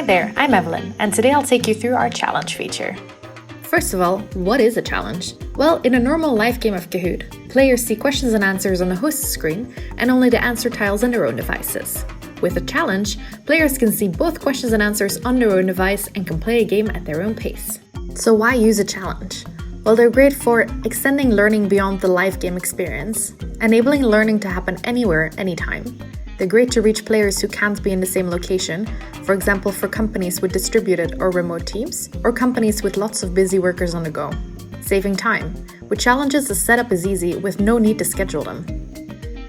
Hi there, I'm Evelyn, and today I'll take you through our challenge feature. First of all, what is a challenge? Well, in a normal live game of Kahoot, players see questions and answers on the host screen and only the answer tiles on their own devices. With a challenge, players can see both questions and answers on their own device and can play a game at their own pace. So why use a challenge? Well, they're great for extending learning beyond the live game experience, enabling learning to happen anywhere, anytime. They're great to reach players who can't be in the same location, for example for companies with distributed or remote teams, or companies with lots of busy workers on the go. Saving time. With challenges, the setup is easy with no need to schedule them.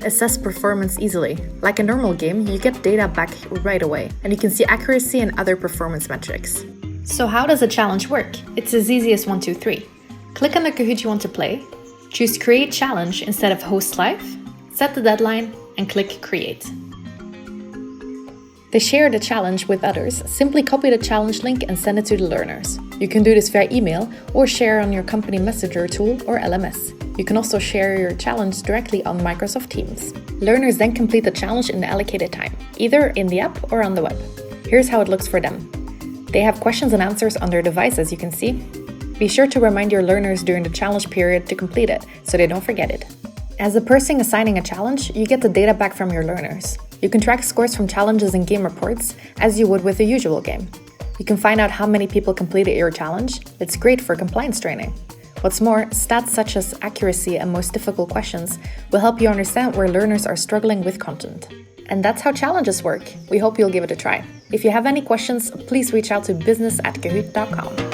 Assess performance easily. Like a normal game, you get data back right away, and you can see accuracy and other performance metrics. So how does a challenge work? It's as easy as 1, 2, 3. Click on the Kahoot you want to play, choose Create Challenge instead of Host Live, set the deadline, and click Create. To share the challenge with others, simply copy the challenge link and send it to the learners. You can do this via email or share on your company messenger tool or LMS. You can also share your challenge directly on Microsoft Teams. Learners then complete the challenge in the allocated time, either in the app or on the web. Here's how it looks for them. They have questions and answers on their device, as you can see. Be sure to remind your learners during the challenge period to complete it, so they don't forget it. As a person assigning a challenge, you get the data back from your learners. You can track scores from challenges and game reports, as you would with a usual game. You can find out how many people completed your challenge. It's great for compliance training. What's more, stats such as accuracy and most difficult questions will help you understand where learners are struggling with content. And that's how challenges work. We hope you'll give it a try. If you have any questions, please reach out to business@kahoot.com.